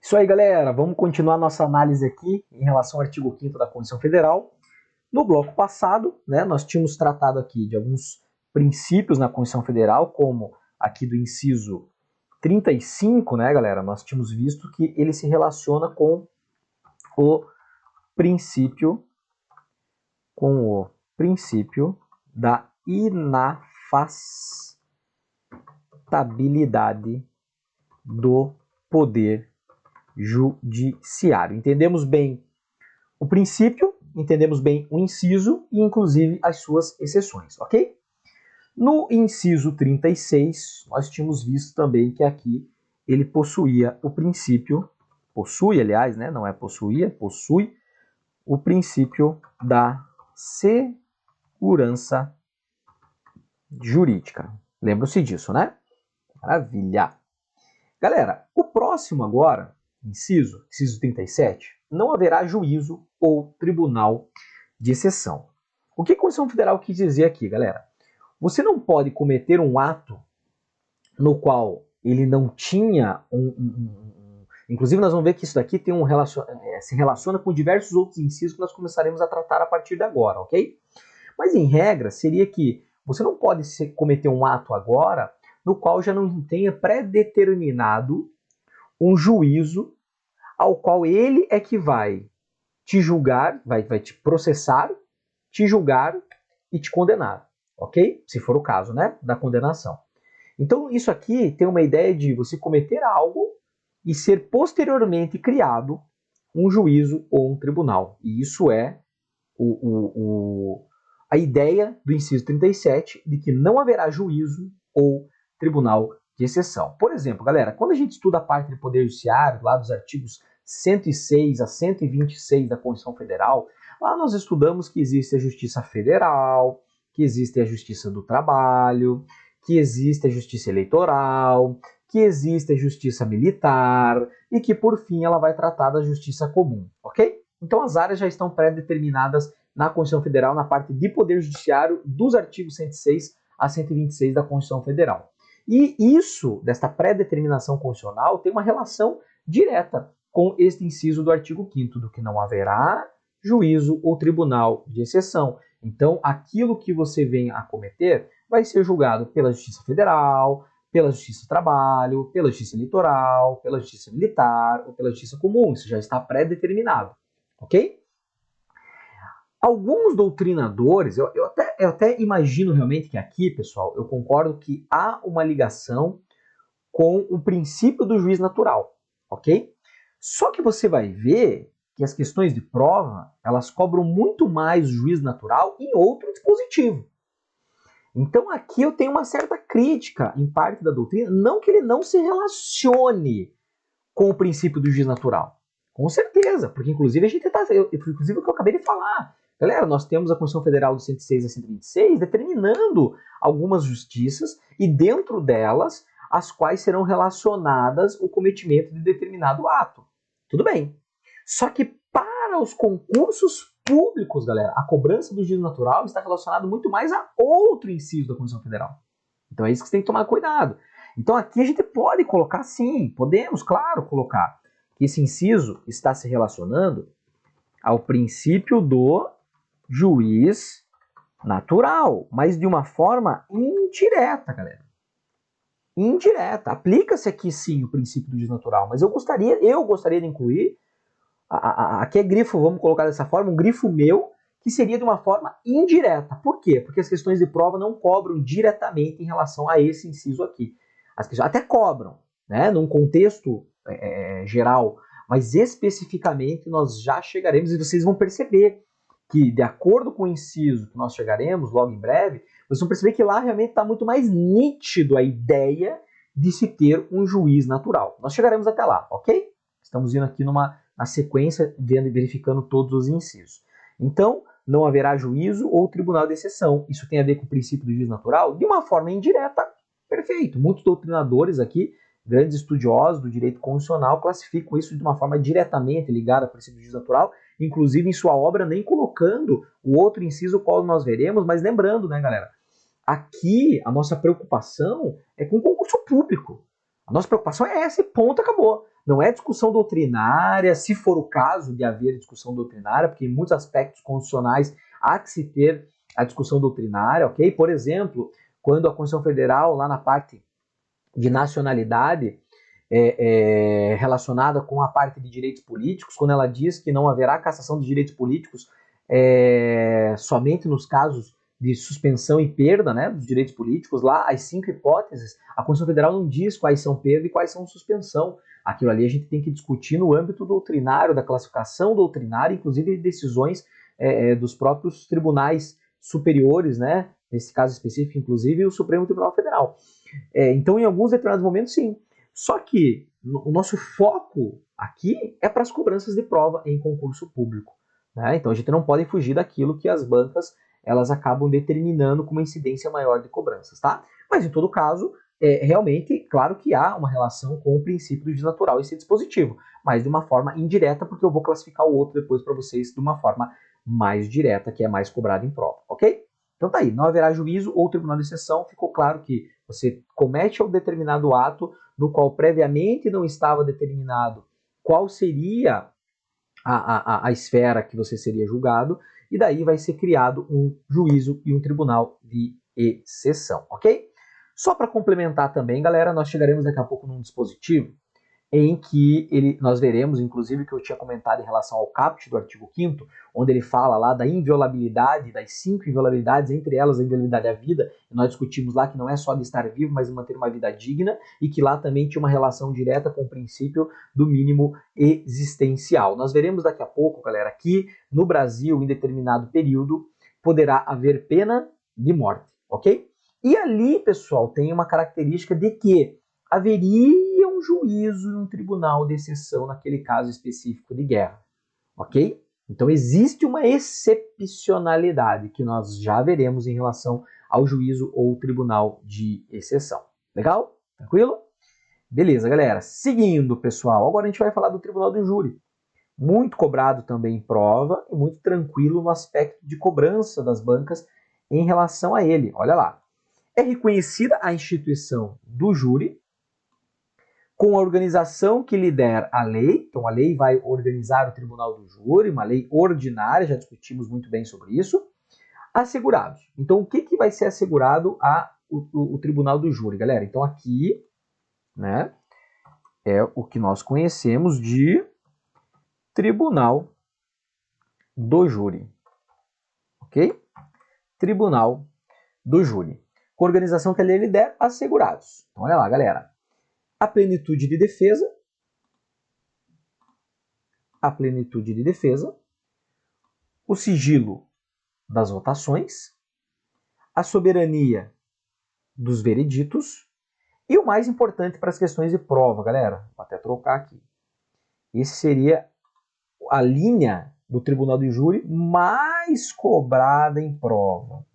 Isso aí, galera. Vamos continuar nossa análise aqui em relação ao artigo 5º da Constituição Federal. No bloco passado, nós tínhamos tratado aqui de alguns princípios na Constituição Federal, como aqui do inciso 35, galera? Nós tínhamos visto que ele se relaciona com o princípio da inafastabilidade do poder judiciário. Entendemos bem o princípio, entendemos bem o inciso e inclusive as suas exceções, ok? No inciso 36, nós tínhamos visto também que aqui ele possuía o princípio, possui, aliás, não é possuía, possui o princípio da segurança jurídica. Lembram-se disso, né? Maravilha! Galera, o próximo agora, inciso 37, não haverá juízo ou tribunal de exceção. O que a Constituição Federal quis dizer aqui, galera? Você não pode cometer um ato no qual ele não tinha Inclusive, nós vamos ver que isso daqui tem se relaciona com diversos outros incisos que nós começaremos a tratar a partir de agora, ok? Mas, em regra, seria que você não pode cometer um ato agora no qual já não tenha pré-determinado um juízo ao qual ele é que vai te julgar, vai te processar, te julgar e te condenar, ok? Se for o caso, da condenação. Então, isso aqui tem uma ideia de você cometer algo e ser posteriormente criado um juízo ou um tribunal. E isso é a ideia do inciso 37 de que não haverá juízo ou tribunal de exceção. Por exemplo, galera, quando a gente estuda a parte do Poder Judiciário, lá dos artigos 106 a 126 da Constituição Federal, lá nós estudamos que existe a Justiça Federal, que existe a Justiça do Trabalho, que existe a Justiça Eleitoral, que existe a Justiça Militar e que, por fim, ela vai tratar da Justiça Comum, ok? Então, as áreas já estão pré-determinadas na Constituição Federal, na parte de Poder Judiciário, dos artigos 106 a 126 da Constituição Federal. E isso, desta pré-determinação constitucional, tem uma relação direta com este inciso do artigo 5º, do que não haverá juízo ou tribunal de exceção. Então, aquilo que você vem a cometer vai ser julgado pela Justiça Federal, pela Justiça do Trabalho, pela Justiça Eleitoral, pela Justiça Militar ou pela Justiça Comum. Isso já está pré-determinado, ok? Alguns doutrinadores, eu até imagino realmente que aqui, pessoal, eu concordo que há uma ligação com o princípio do juiz natural, ok? Só que você vai ver que as questões de prova, elas cobram muito mais o juiz natural em outro dispositivo. Então aqui eu tenho uma certa crítica em parte da doutrina, não que ele não se relacione com o princípio do juiz natural. Com certeza, porque inclusive inclusive o que eu acabei de falar. Galera, nós temos a Constituição Federal de 106 a 126 determinando algumas justiças e dentro delas as quais serão relacionadas o cometimento de determinado ato. Tudo bem. Só que para os concursos públicos, galera, a cobrança do juiz natural está relacionada muito mais a outro inciso da Constituição Federal. Então é isso que você tem que tomar cuidado. Então aqui a gente pode colocar sim, podemos, claro, colocar que esse inciso está se relacionando ao princípio do juiz natural, mas de uma forma indireta, galera. Indireta. Aplica-se aqui sim o princípio do juiz natural, mas eu gostaria de incluir, aqui é grifo, vamos colocar dessa forma, um grifo meu, que seria de uma forma indireta. Por quê? Porque as questões de prova não cobram diretamente em relação a esse inciso aqui. As questões até cobram, num contexto geral, mas especificamente nós já chegaremos e vocês vão perceber que, de acordo com o inciso que nós chegaremos logo em breve, vocês vão perceber que lá realmente está muito mais nítido a ideia de se ter um juiz natural. Nós chegaremos até lá, ok? Estamos indo aqui na sequência, vendo e verificando todos os incisos. Então, não haverá juízo ou tribunal de exceção. Isso tem a ver com o princípio do juiz natural? De uma forma indireta, perfeito. Muitos doutrinadores aqui, grandes estudiosos do direito constitucional, classificam isso de uma forma diretamente ligada ao princípio do juiz natural, inclusive em sua obra nem colocando o outro inciso qual nós veremos, mas lembrando, galera, aqui a nossa preocupação é com o concurso público. A nossa preocupação é essa e ponto, acabou. não é discussão doutrinária, se for o caso de haver discussão doutrinária, porque em muitos aspectos constitucionais há que se ter a discussão doutrinária, ok? Por exemplo, quando a Constituição Federal, lá na parte de nacionalidade, relacionada com a parte de direitos políticos, quando ela diz que não haverá cassação de direitos políticos somente nos casos de suspensão e perda, né, dos direitos políticos, lá as 5 hipóteses, a Constituição Federal não diz quais são perda e quais são suspensão. Aquilo ali a gente tem que discutir no âmbito doutrinário, da classificação doutrinária, inclusive decisões dos próprios tribunais superiores, né, nesse caso específico, inclusive o Supremo Tribunal Federal. Então, em alguns determinados momentos, sim. Só que o nosso foco aqui é para as cobranças de prova em concurso público, né? Então, a gente não pode fugir daquilo que as bancas elas acabam determinando com uma incidência maior de cobranças, tá? Mas, em todo caso, realmente, claro que há uma relação com o princípio do juízo natural esse dispositivo, mas de uma forma indireta, porque eu vou classificar o outro depois para vocês de uma forma mais direta, que é mais cobrada em prova, ok? Então tá aí, não haverá juízo ou tribunal de exceção, ficou claro que você comete um determinado ato no qual previamente não estava determinado qual seria a esfera que você seria julgado, e daí vai ser criado um juízo e um tribunal de exceção, ok? Só para complementar também, galera, nós chegaremos daqui a pouco num dispositivo em que nós veremos, inclusive, que eu tinha comentado em relação ao caput do artigo 5º, onde ele fala lá da inviolabilidade, das 5 inviolabilidades, entre elas a inviolabilidade da vida, e nós discutimos lá que não é só de estar vivo, mas de manter uma vida digna, e que lá também tinha uma relação direta com o princípio do mínimo existencial. Nós veremos daqui a pouco, galera, que no Brasil, em determinado período, poderá haver pena de morte, ok? E ali, pessoal, tem uma característica de que haveria um juízo e um tribunal de exceção naquele caso específico de guerra, ok? Então existe uma excepcionalidade que nós já veremos em relação ao juízo ou tribunal de exceção. Legal? Tranquilo? Beleza, galera. Seguindo, pessoal, agora a gente vai falar do tribunal do júri. Muito cobrado também em prova e muito tranquilo no aspecto de cobrança das bancas em relação a ele. Olha lá. É reconhecida a instituição do júri com a organização que lhe der a lei. Então, a lei vai organizar o tribunal do júri, uma lei ordinária, já discutimos muito bem sobre isso. Assegurados. Então, o que vai ser assegurado o tribunal do júri, galera? Então, aqui, né, é o que nós conhecemos de tribunal do júri. Ok? Tribunal do júri. Com a organização que a lei lhe der, assegurados. Então, olha lá, galera. A plenitude de defesa, o sigilo das votações, a soberania dos vereditos e o mais importante para as questões de prova, galera, vou até trocar aqui. Esse seria a linha do tribunal do júri mais cobrada em prova,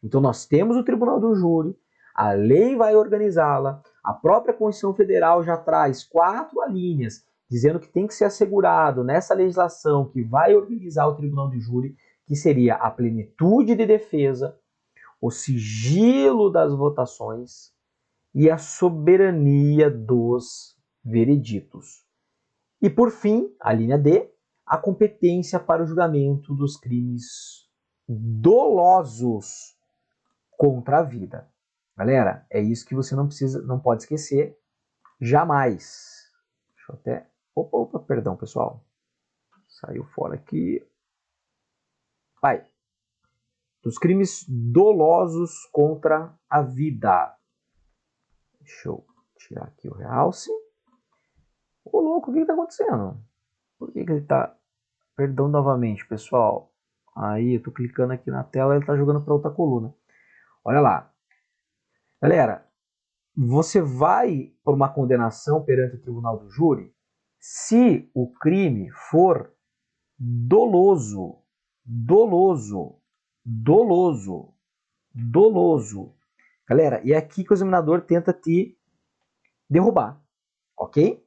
Então nós temos o tribunal do júri, a lei vai organizá-la, a própria Constituição Federal já traz 4 alíneas dizendo que tem que ser assegurado nessa legislação que vai organizar o tribunal do júri, que seria a plenitude de defesa, o sigilo das votações e a soberania dos vereditos. E por fim, a linha D, a competência para o julgamento dos crimes dolosos contra a vida. Galera, é isso que você não pode esquecer jamais. Deixa eu até... Opa, perdão, pessoal. Saiu fora aqui. Vai. Dos crimes dolosos contra a vida. Deixa eu tirar aqui o realce. Ô, louco, o que está acontecendo? Por que ele está... Perdão novamente, pessoal. Aí, eu tô clicando aqui na tela e ele está jogando para outra coluna. Olha lá. Galera, você vai por uma condenação perante o tribunal do júri se o crime for doloso. Galera, e é aqui que o examinador tenta te derrubar, ok?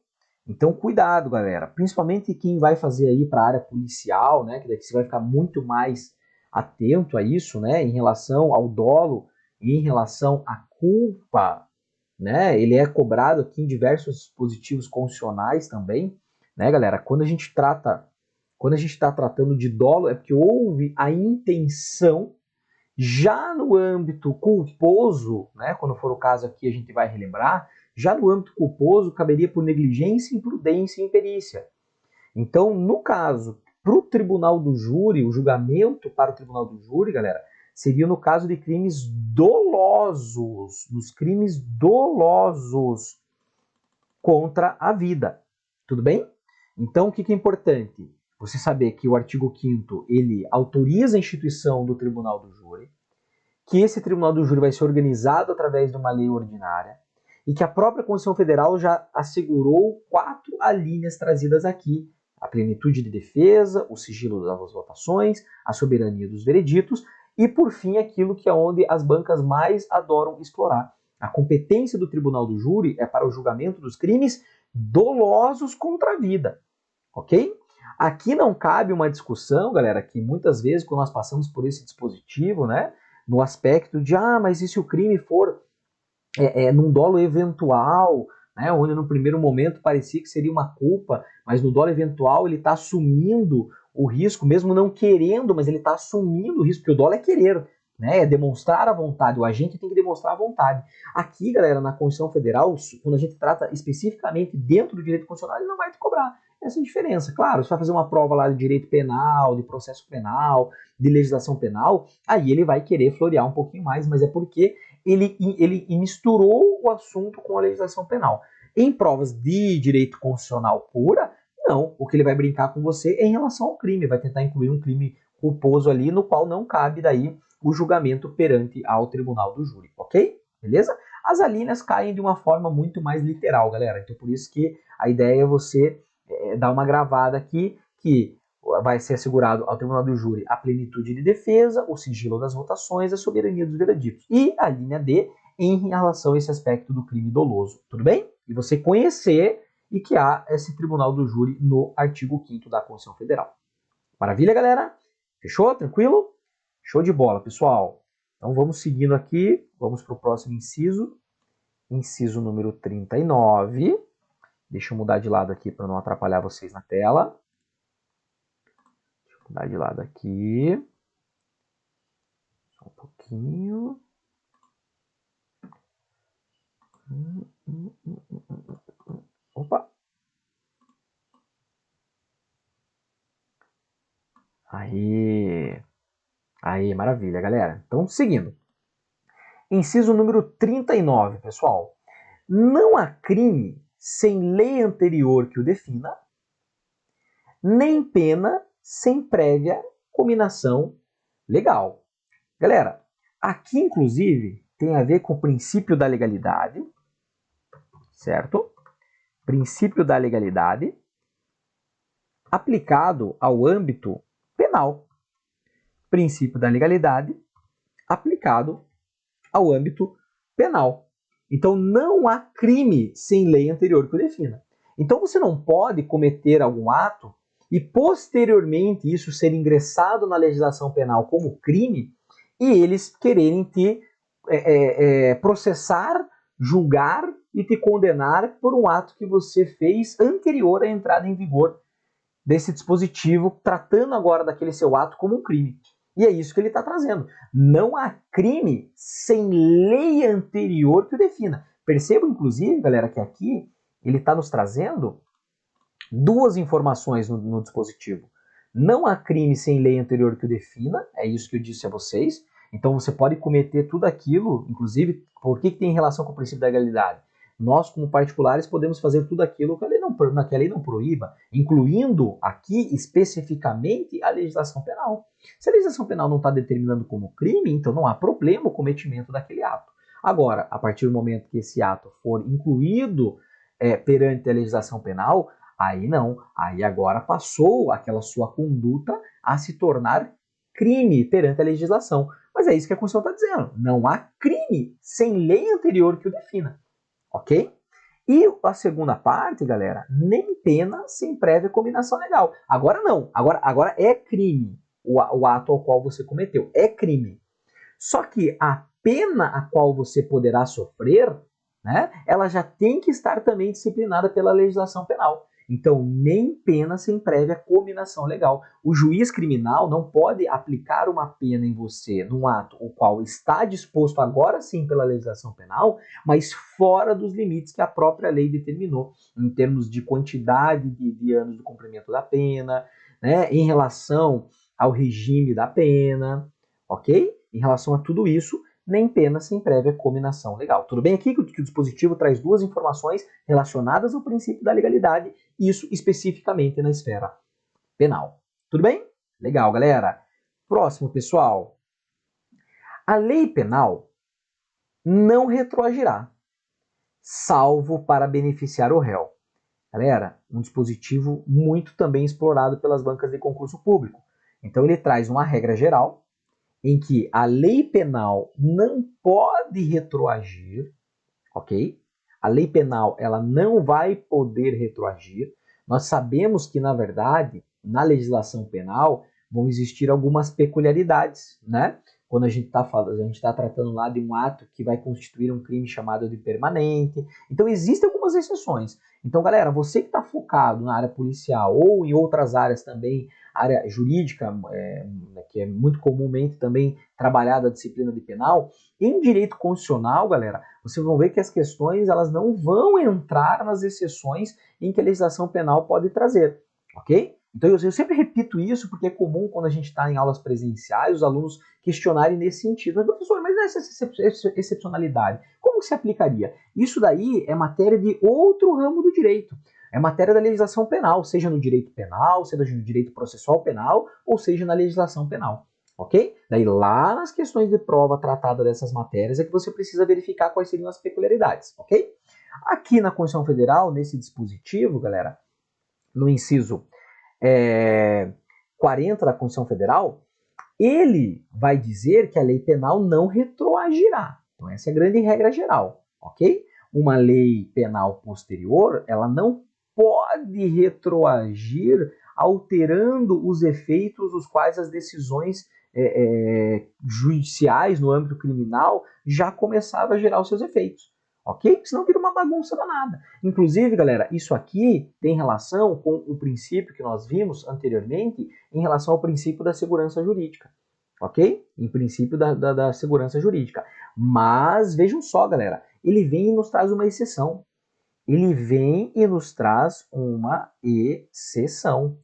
Então, cuidado, galera. Principalmente quem vai fazer aí para a área policial, né? Que daqui você vai ficar muito mais atento a isso, né? Em relação ao dolo e em relação à culpa né? Ele é cobrado aqui em diversos dispositivos constitucionais também, né, galera? Quando a gente está tratando de dolo, é porque houve a intenção. Já no âmbito culposo, né, quando for o caso aqui a gente vai relembrar, já no âmbito culposo caberia por negligência, imprudência e imperícia. Então, no caso, para o tribunal do júri, o julgamento para o tribunal do júri, galera, seria no caso de crimes dolosos, nos crimes dolosos contra a vida. Tudo bem? Então, o que é importante? Você saber que o artigo 5º, ele autoriza a instituição do tribunal do júri, que esse tribunal do júri vai ser organizado através de uma lei ordinária e que a própria Constituição Federal já assegurou 4 alíneas trazidas aqui: a plenitude de defesa, o sigilo das votações, a soberania dos vereditos e, por fim, aquilo que é onde as bancas mais adoram explorar. A competência do tribunal do júri é para o julgamento dos crimes dolosos contra a vida, ok? Aqui não cabe uma discussão, galera, que muitas vezes quando nós passamos por esse dispositivo, né, no aspecto de, mas e se o crime for num dolo eventual, né, onde no primeiro momento parecia que seria uma culpa, mas no dolo eventual ele está assumindo o risco, mesmo não querendo, mas ele está assumindo o risco, porque o dolo é querer, né, é demonstrar a vontade, o agente tem que demonstrar a vontade. Aqui, galera, na Constituição Federal, quando a gente trata especificamente dentro do direito constitucional, ele não vai te cobrar essa diferença. Claro, você vai fazer uma prova lá de direito penal, de processo penal, de legislação penal, aí ele vai querer florear um pouquinho mais, mas é porque ele misturou o assunto com a legislação penal. Em provas de direito constitucional pura, não. O que ele vai brincar com você é em relação ao crime, vai tentar incluir um crime culposo ali, no qual não cabe daí o julgamento perante ao tribunal do júri, ok? Beleza? As alíneas caem de uma forma muito mais literal, galera. Então, por isso que a ideia é você dar uma gravada aqui, que vai ser assegurado ao tribunal do júri a plenitude de defesa, o sigilo das votações, a soberania dos vereditos. E a linha D em relação a esse aspecto do crime doloso. Tudo bem? E você conhecer e que há esse tribunal do júri no artigo 5º da Constituição Federal. Maravilha, galera? Fechou? Tranquilo? Show de bola, pessoal. Então vamos seguindo aqui, vamos para o próximo inciso. Inciso número 39. Deixa eu mudar de lado aqui para não atrapalhar vocês na tela. Deixa eu mudar de lado aqui. Só um pouquinho. Opa! Aí! Aí, maravilha, galera. Então, seguindo. Inciso número 39, pessoal. Não há crime sem lei anterior que o defina, nem pena sem prévia cominação legal. Galera, aqui, inclusive, tem a ver com o princípio da legalidade, certo? Princípio da legalidade aplicado ao âmbito penal. Princípio da legalidade aplicado ao âmbito penal. Então, não há crime sem lei anterior que o defina. Então, você não pode cometer algum ato e, posteriormente, isso ser ingressado na legislação penal como crime e eles quererem te processar, julgar e te condenar por um ato que você fez anterior à entrada em vigor desse dispositivo, tratando agora daquele seu ato como um crime. E é isso que ele está trazendo. Não há crime sem lei anterior que o defina. Perceba, inclusive, galera, que aqui ele está nos trazendo duas informações no dispositivo. Não há crime sem lei anterior que o defina, é isso que eu disse a vocês. Então você pode cometer tudo aquilo, inclusive, por que tem relação com o princípio da legalidade? Nós, como particulares, podemos fazer tudo aquilo que a lei não proíba, incluindo aqui especificamente a legislação penal. Se a legislação penal não está determinando como crime, então não há problema o cometimento daquele ato. Agora, a partir do momento que esse ato for incluído perante a legislação penal, aí não, aí agora passou aquela sua conduta a se tornar crime perante a legislação. Mas é isso que a Constituição está dizendo, não há crime sem lei anterior que o defina. Ok? E a segunda parte, galera, nem pena sem prévia combinação legal. Agora não, agora é crime o ato ao qual você cometeu, é crime. Só que a pena a qual você poderá sofrer né? Ela já tem que estar também disciplinada pela legislação penal. Então, nem pena sem prévia cominação legal. O juiz criminal não pode aplicar uma pena em você num ato o qual está disposto agora sim pela legislação penal, mas fora dos limites que a própria lei determinou, em termos de quantidade de anos do cumprimento da pena, né, em relação ao regime da pena, ok? Em relação a tudo isso, nem pena sem prévia cominação legal. Tudo bem aqui que o dispositivo traz duas informações relacionadas ao princípio da legalidade, isso especificamente na esfera penal. Tudo bem? Legal, galera. Próximo, pessoal. A lei penal não retroagirá, salvo para beneficiar o réu. Galera, um dispositivo muito também explorado pelas bancas de concurso público. Então ele traz uma regra geral em que a lei penal não pode retroagir, ok? A lei penal ela não vai poder retroagir. Nós sabemos que, na verdade, na legislação penal vão existir algumas peculiaridades, né? Quando a gente está falando, a gente está tratando lá de um ato que vai constituir um crime chamado de permanente. Então existem algumas exceções. Então, galera, você que está focado na área policial ou em outras áreas também, área jurídica, que é muito comumente também trabalhada a disciplina de penal, em direito constitucional, galera, vocês vão ver que as questões elas não vão entrar nas exceções em que a legislação penal pode trazer, ok? Então eu sempre repito isso porque é comum quando a gente está em aulas presenciais os alunos questionarem nesse sentido. Mas professor, mas nessa excepcionalidade, como que se aplicaria? Isso daí é matéria de outro ramo do direito. É matéria da legislação penal, seja no direito penal, seja no direito processual penal, ou seja na legislação penal. Ok? Daí lá nas questões de prova tratada dessas matérias é que você precisa verificar quais seriam as peculiaridades, ok? Aqui na Constituição Federal, nesse dispositivo, galera, no inciso 40 da Constituição Federal, ele vai dizer que a lei penal não retroagirá. Então essa é a grande regra geral, ok? Uma lei penal posterior, ela não pode retroagir alterando os efeitos dos quais as decisões judiciais no âmbito criminal já começaram a gerar os seus efeitos. Ok? Senão vira uma bagunça danada. Inclusive, galera, isso aqui tem relação com o princípio que nós vimos anteriormente em relação ao princípio da segurança jurídica. Ok? Em princípio da segurança jurídica. Mas vejam só, galera, ele vem e nos traz uma exceção. Ele vem e nos traz uma exceção,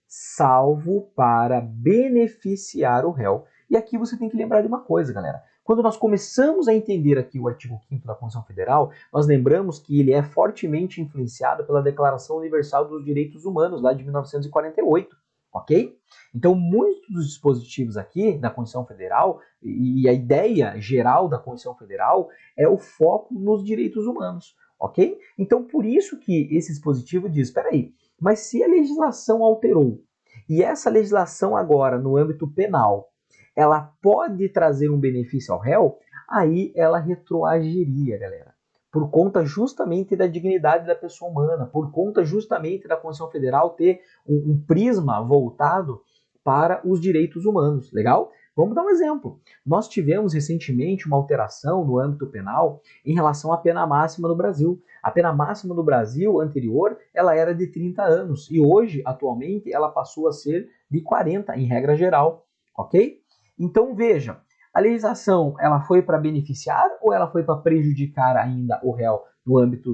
salvo para beneficiar o réu. E aqui você tem que lembrar de uma coisa, galera. Quando nós começamos a entender aqui o artigo 5º da Constituição Federal, nós lembramos que ele é fortemente influenciado pela Declaração Universal dos Direitos Humanos, lá de 1948, ok? Então, muitos dos dispositivos aqui da Constituição Federal, e a ideia geral da Constituição Federal, é o foco nos direitos humanos, ok? Então, por isso que esse dispositivo diz, espera aí, mas se a legislação alterou, e essa legislação agora, no âmbito penal, ela pode trazer um benefício ao réu, aí ela retroagiria, galera. Por conta justamente da dignidade da pessoa humana, por conta justamente da Constituição Federal ter um prisma voltado para os direitos humanos. Legal? Vamos dar um exemplo. Nós tivemos recentemente uma alteração no âmbito penal em relação à pena máxima no Brasil. A pena máxima no Brasil anterior, ela era de 30 anos e hoje, atualmente, ela passou a ser de 40 em regra geral, ok? Então veja, a legislação ela foi para beneficiar ou ela foi para prejudicar ainda o réu no âmbito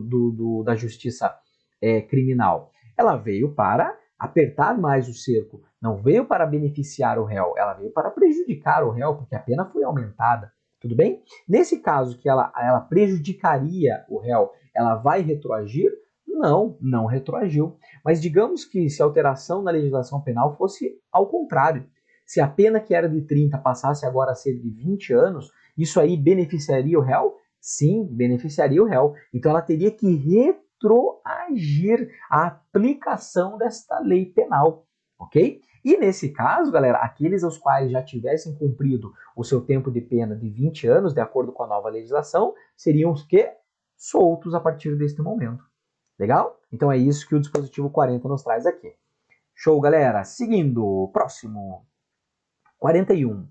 da justiça criminal? Ela veio para apertar mais o cerco, não veio para beneficiar o réu, ela veio para prejudicar o réu, porque a pena foi aumentada, tudo bem? Nesse caso que ela prejudicaria o réu, ela vai retroagir? Não, não retroagiu. Mas digamos que se a alteração na legislação penal fosse ao contrário, se a pena que era de 30 passasse agora a ser de 20 anos, isso aí beneficiaria o réu? Sim, beneficiaria o réu. Então ela teria que retroagir a aplicação desta lei penal, ok? E nesse caso, galera, aqueles aos quais já tivessem cumprido o seu tempo de pena de 20 anos, de acordo com a nova legislação, seriam os que? Soltos a partir deste momento. Legal? Então é isso que o dispositivo 40 nos traz aqui. Show, galera. Seguindo, próximo. 41.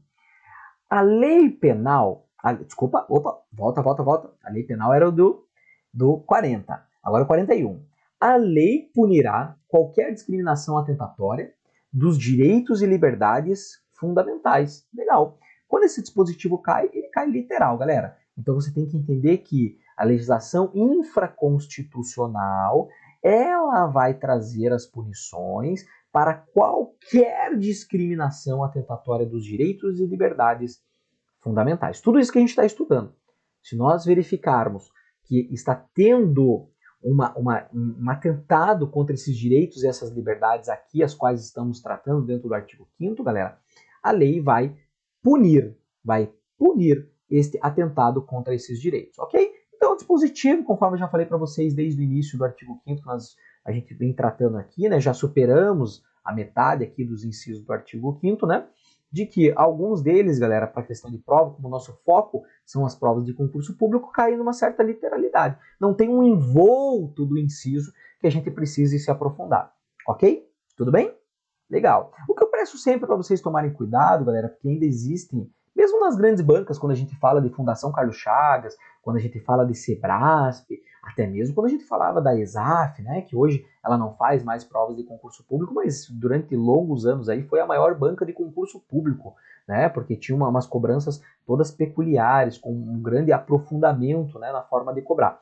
A lei penal... volta. A lei penal era o do do 40. Agora o 41. A lei punirá qualquer discriminação atentatória dos direitos e liberdades fundamentais. Legal. Quando esse dispositivo cai, ele cai literal, galera. Então você tem que entender que a legislação infraconstitucional, ela vai trazer as punições para qualquer discriminação atentatória dos direitos e liberdades fundamentais. Tudo isso que a gente está estudando. Se nós verificarmos que está tendo um atentado contra esses direitos e essas liberdades aqui, as quais estamos tratando dentro do artigo 5º, galera, a lei vai punir este atentado contra esses direitos, ok? Então, o dispositivo, conforme eu já falei para vocês desde o início do artigo 5º, que a gente vem tratando aqui, né, já superamos a metade aqui dos incisos do artigo 5º, né, de que alguns deles, galera, para questão de prova, como o nosso foco são as provas de concurso público, caem numa certa literalidade. Não tem um envolto do inciso que a gente precise se aprofundar, ok? Tudo bem? Legal. O que eu peço sempre para vocês tomarem cuidado, galera, porque ainda existem, mesmo nas grandes bancas, quando a gente fala de Fundação Carlos Chagas, quando a gente fala de Sebrasp, até mesmo quando a gente falava da ESAF, né, que hoje ela não faz mais provas de concurso público, mas durante longos anos aí foi a maior banca de concurso público, né, porque tinha umas cobranças todas peculiares, com um grande aprofundamento, né, na forma de cobrar.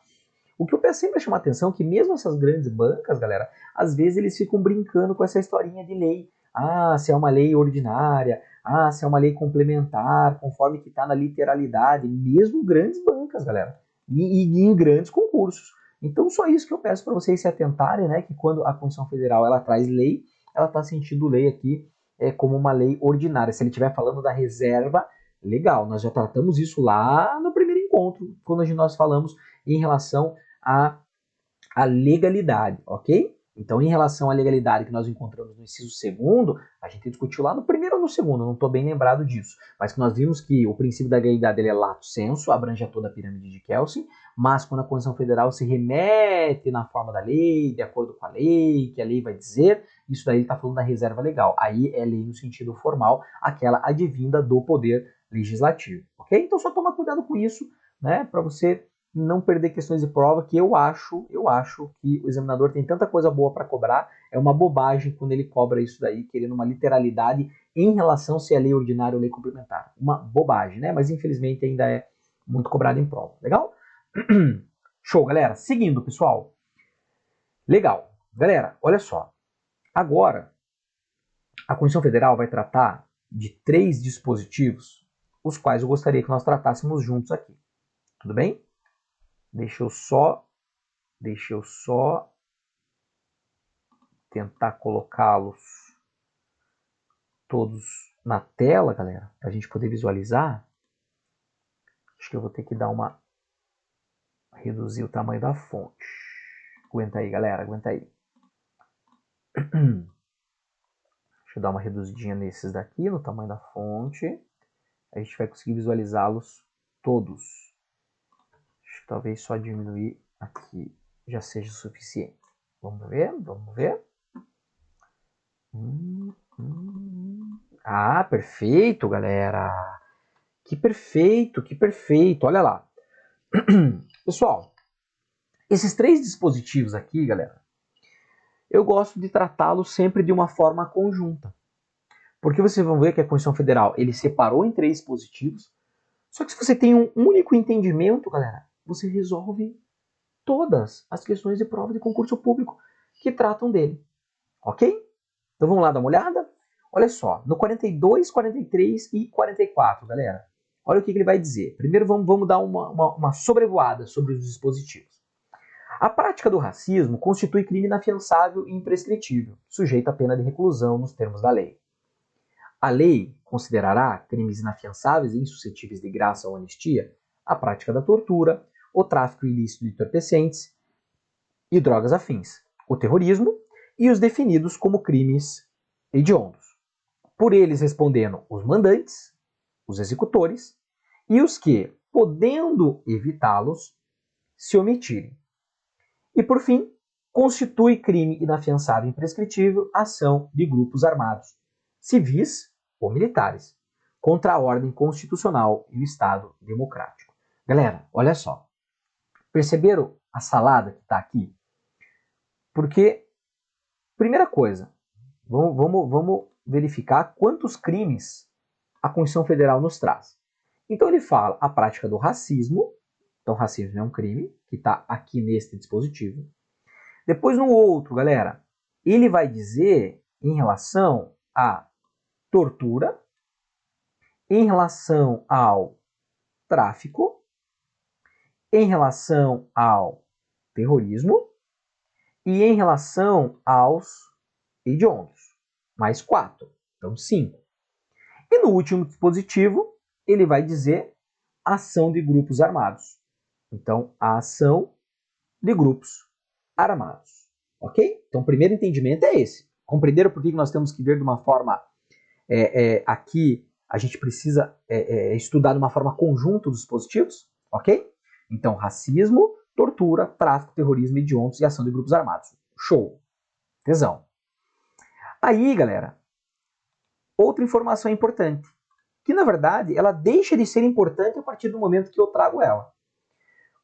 O que eu peço sempre é chamar atenção é que mesmo essas grandes bancas, galera, às vezes eles ficam brincando com essa historinha de lei. Ah, se é uma lei ordinária, ah, se é uma lei complementar, conforme que está na literalidade, mesmo grandes bancas, galera, e em grandes concursos. Então, só isso que eu peço para vocês se atentarem, né, que quando a Constituição Federal ela traz lei, ela está sentindo lei aqui como uma lei ordinária. Se ele estiver falando da reserva, legal, nós já tratamos isso lá no primeiro encontro, quando nós falamos em relação à legalidade, ok? Então, em relação à legalidade que nós encontramos no inciso 2º, a gente discutiu lá no primeiro ou no segundo, não estou bem lembrado disso, mas que nós vimos que o princípio da legalidade ele é lato sensu, abrange a toda a pirâmide de Kelsen, mas quando a Constituição Federal se remete na forma da lei, de acordo com a lei, que a lei vai dizer, isso daí está falando da reserva legal. Aí é lei no sentido formal, aquela advinda do poder legislativo, ok? Então, só toma cuidado com isso, né, para você não perder questões de prova, que eu acho que o examinador tem tanta coisa boa para cobrar, é uma bobagem quando ele cobra isso daí, querendo uma literalidade em relação se é lei ordinária ou lei complementar. Uma bobagem, né? Mas infelizmente ainda é muito cobrado em prova. Legal? Show, galera. Seguindo, pessoal. Legal. Galera, olha só. Agora, a Constituição Federal vai tratar de 3 dispositivos, os quais eu gostaria que nós tratássemos juntos aqui. Tudo bem? Deixa eu só tentar colocá-los todos na tela, galera, para a gente poder visualizar. Acho que eu vou ter que reduzir o tamanho da fonte. Aguenta aí, galera, aguenta aí. Deixa eu dar uma reduzidinha nesses daqui, no tamanho da fonte. A gente vai conseguir visualizá-los todos. Acho que talvez só diminuir aqui já seja o suficiente. Vamos ver, vamos ver. Ah, perfeito, galera. Que perfeito, que perfeito. Olha lá. Pessoal, esses 3 dispositivos aqui, galera, eu gosto de tratá-los sempre de uma forma conjunta. Porque vocês vão ver que a Constituição Federal, ele separou em 3 dispositivos. Só que se você tem um único entendimento, galera, você resolve todas as questões de prova de concurso público que tratam dele. Ok? Então vamos lá dar uma olhada? Olha só, no 42, 43 e 44, galera. Olha o que ele vai dizer. Primeiro vamos dar uma sobrevoada sobre os dispositivos. A prática do racismo constitui crime inafiançável e imprescritível, sujeito à pena de reclusão nos termos da lei. A lei considerará crimes inafiançáveis e insuscetíveis de graça ou anistia a prática da tortura, o tráfico ilícito de entorpecentes e drogas afins, o terrorismo e os definidos como crimes hediondos. Por eles respondendo os mandantes, os executores e os que, podendo evitá-los, se omitirem. E, por fim, constitui crime inafiançável e imprescritível a ação de grupos armados, civis ou militares, contra a ordem constitucional e o Estado democrático. Galera, olha só. Perceberam a salada que está aqui? Porque, primeira coisa, vamos verificar quantos crimes a Constituição Federal nos traz. Então ele fala a prática do racismo, então racismo é um crime, que está aqui neste dispositivo. Depois no outro, galera, ele vai dizer em relação à tortura, em relação ao tráfico, em relação ao terrorismo e em relação aos hediondos. Mais 4, então 5. E no último dispositivo, ele vai dizer ação de grupos armados. Então, a ação de grupos armados. Ok? Então, o primeiro entendimento é esse. Compreenderam por que nós temos que ver de uma forma... aqui, a gente precisa estudar de uma forma conjunta os dispositivos? Ok? Então, racismo, tortura, tráfico, terrorismo, hediondos e ação de grupos armados. Show! Tesão. Aí, galera, outra informação importante, que na verdade ela deixa de ser importante a partir do momento que eu trago ela.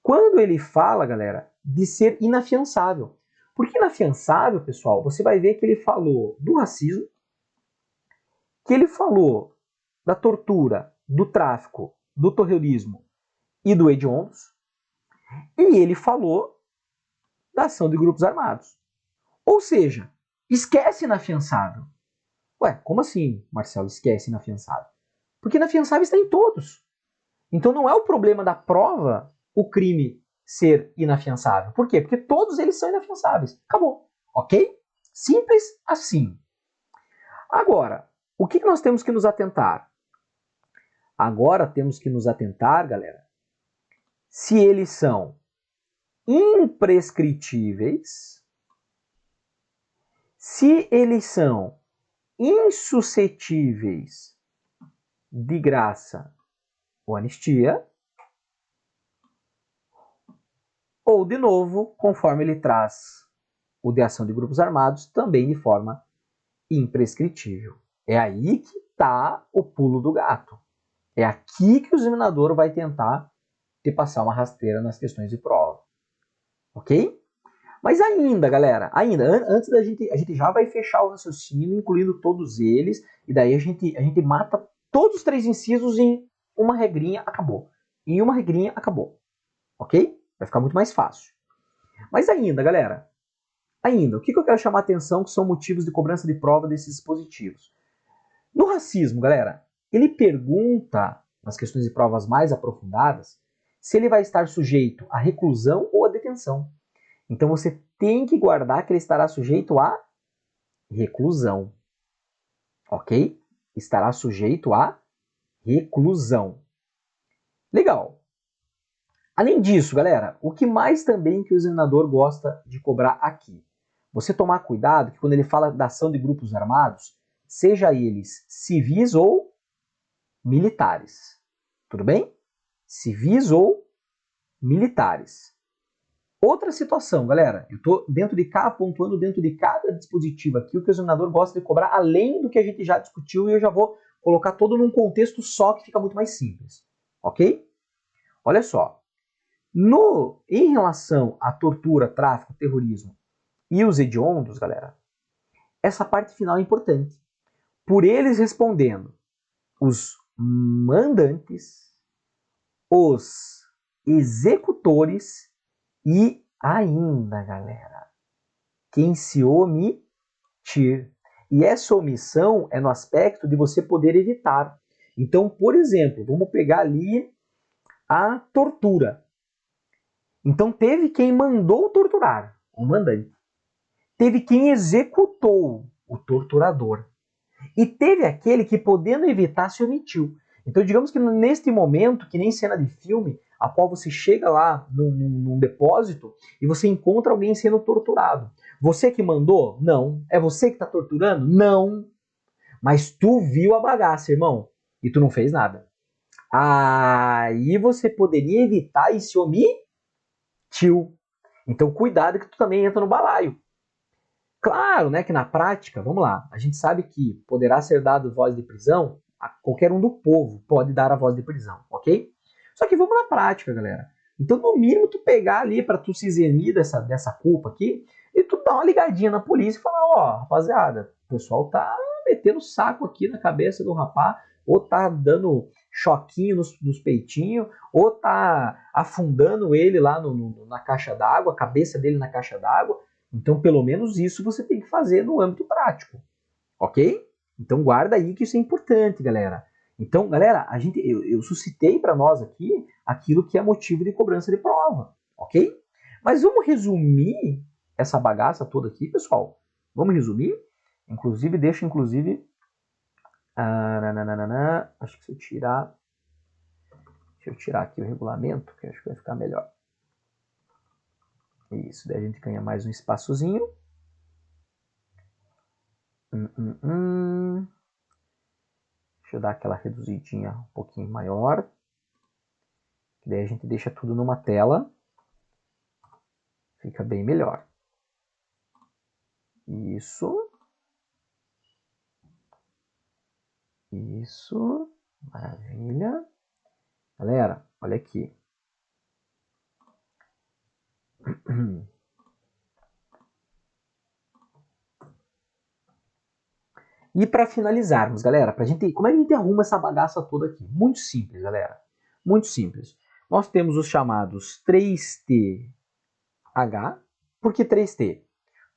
Quando ele fala, galera, de ser inafiançável. Porque inafiançável, pessoal, você vai ver que ele falou do racismo, que ele falou da tortura, do tráfico, do terrorismo e do hediondos, e ele falou da ação de grupos armados. Ou seja, esquece inafiançável. Ué, como assim, Marcelo, esquece inafiançável? Porque inafiançável está em todos. Então não é o problema da prova o crime ser inafiançável. Por quê? Porque todos eles são inafiançáveis. Acabou. Ok? Simples assim. Agora, o que nós temos que nos atentar? Agora temos que nos atentar, galera, se eles são imprescritíveis, se eles são insuscetíveis de graça ou anistia, ou, de novo, conforme ele traz o de ação de grupos armados, também de forma imprescritível. É aí que está o pulo do gato. É aqui que o examinador vai tentar te passar uma rasteira nas questões de prova. Ok? Mas ainda, galera, antes da gente... A gente já vai fechar o raciocínio, incluindo todos eles, e daí a gente mata todos os 3 incisos em uma regrinha, acabou. Em uma regrinha, acabou. Ok? Vai ficar muito mais fácil. Mas ainda, galera, o que eu quero chamar a atenção que são motivos de cobrança de prova desses dispositivos? No racismo, galera, ele pergunta, nas questões de provas mais aprofundadas, se ele vai estar sujeito à reclusão ou à detenção. Então você tem que guardar que ele estará sujeito à reclusão. Ok? Estará sujeito à reclusão. Legal. Além disso, galera, o que mais também que o examinador gosta de cobrar aqui? Você tomar cuidado que quando ele fala da ação de grupos armados, seja eles civis ou militares. Tudo bem? Civis ou militares. Outra situação, galera, eu estou pontuando dentro de cada dispositivo aqui o que o examinador gosta de cobrar, além do que a gente já discutiu, e eu já vou colocar todo num contexto só que fica muito mais simples. Ok? Olha só. Em relação à tortura, tráfico, terrorismo e os hediondos, galera, essa parte final é importante. Por eles respondendo os mandantes, os executores e ainda, galera, quem se omitir. E essa omissão é no aspecto de você poder evitar. Então, por exemplo, vamos pegar ali a tortura. Então teve quem mandou torturar, o mandante. Teve quem executou, o torturador. E teve aquele que, podendo evitar, se omitiu. Então digamos que neste momento, que nem cena de filme, a qual você chega lá num depósito e você encontra alguém sendo torturado. Você que mandou? Não. É você que está torturando? Não. Mas tu viu a bagaça, irmão, e tu não fez nada. Aí você poderia evitar e se omitir. Então cuidado que tu também entra no balaio. Claro, né, que na prática, vamos lá, a gente sabe que poderá ser dado voz de prisão a qualquer um do povo pode dar a voz de prisão, ok? Só que vamos na prática, galera. Então, no mínimo, tu pegar ali para tu se eximir dessa culpa aqui, e tu dá uma ligadinha na polícia e falar, ó, rapaziada, o pessoal tá metendo saco aqui na cabeça do rapaz, ou tá dando choquinho nos peitinhos, ou tá afundando ele lá na caixa d'água, a cabeça dele na caixa d'água. Então, pelo menos isso você tem que fazer no âmbito prático, ok? Então, guarda aí que isso é importante, galera. Então, galera, eu suscitei para nós aqui aquilo que é motivo de cobrança de prova, ok? Mas vamos resumir essa bagaça toda aqui, pessoal? Vamos resumir? Inclusive, acho que se eu tirar... Deixa eu tirar aqui o regulamento, que acho que vai ficar melhor. Isso, daí a gente ganha mais um espaçozinho. Deixa eu dar aquela reduzidinha um pouquinho maior. Daí a gente deixa tudo numa tela. Fica bem melhor. Isso. Isso. Maravilha. Galera, olha aqui. E para finalizarmos, galera, como é que a gente arruma essa bagaça toda aqui? Muito simples, galera. Muito simples. Nós temos os chamados 3TH. Por que 3T?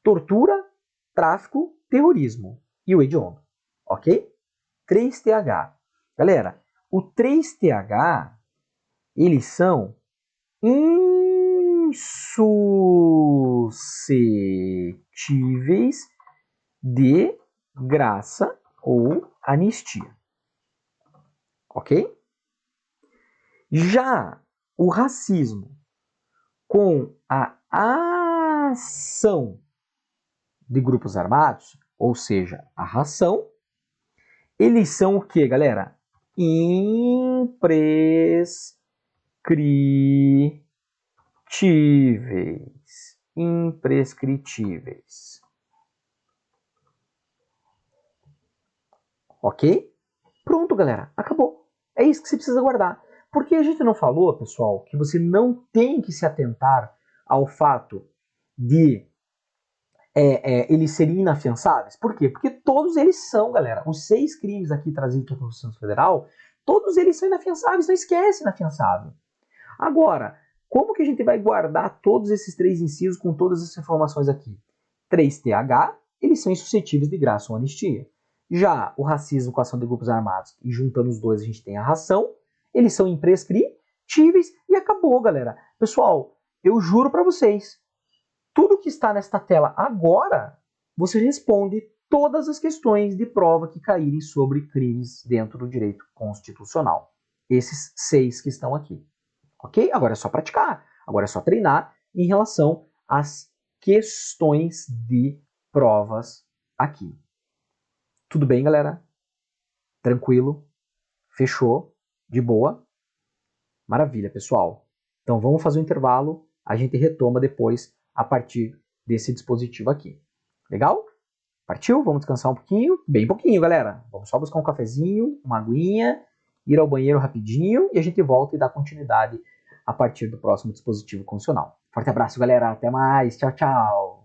Tortura, tráfico, terrorismo e o hediondo. Ok? 3TH. Galera, o 3TH, eles são insuscetíveis de graça ou anistia. Ok? Já o racismo com a ação de grupos armados, ou seja, a ração, eles são o que, galera? Imprescritíveis. Ok? Pronto, galera. Acabou. É isso que você precisa guardar. Porque a gente não falou, pessoal, que você não tem que se atentar ao fato de eles serem inafiançáveis? Por quê? Porque todos eles são, galera. Os 6 crimes aqui trazidos pela Constituição Federal, todos eles são inafiançáveis. Não esquece inafiançável. Agora, como que a gente vai guardar todos esses 3 incisos com todas essas informações aqui? 3TH, eles são insuscetíveis de graça ou anistia. Já o racismo com a ação de grupos armados, e juntando os dois a gente tem a ração, eles são imprescritíveis e acabou, galera. Pessoal, eu juro para vocês, tudo que está nesta tela agora, você responde todas as questões de prova que caírem sobre crimes dentro do direito constitucional. Esses 6 que estão aqui. Ok? Agora é só praticar. Agora é só treinar em relação às questões de provas aqui. Tudo bem, galera? Tranquilo? Fechou? De boa? Maravilha, pessoal. Então vamos fazer um intervalo. A gente retoma depois a partir desse dispositivo aqui. Legal? Partiu? Vamos descansar um pouquinho? Bem pouquinho, galera. Vamos só buscar um cafezinho, uma aguinha, ir ao banheiro rapidinho e a gente volta e dá continuidade a partir do próximo dispositivo constitucional. Forte abraço, galera. Até mais. Tchau, tchau.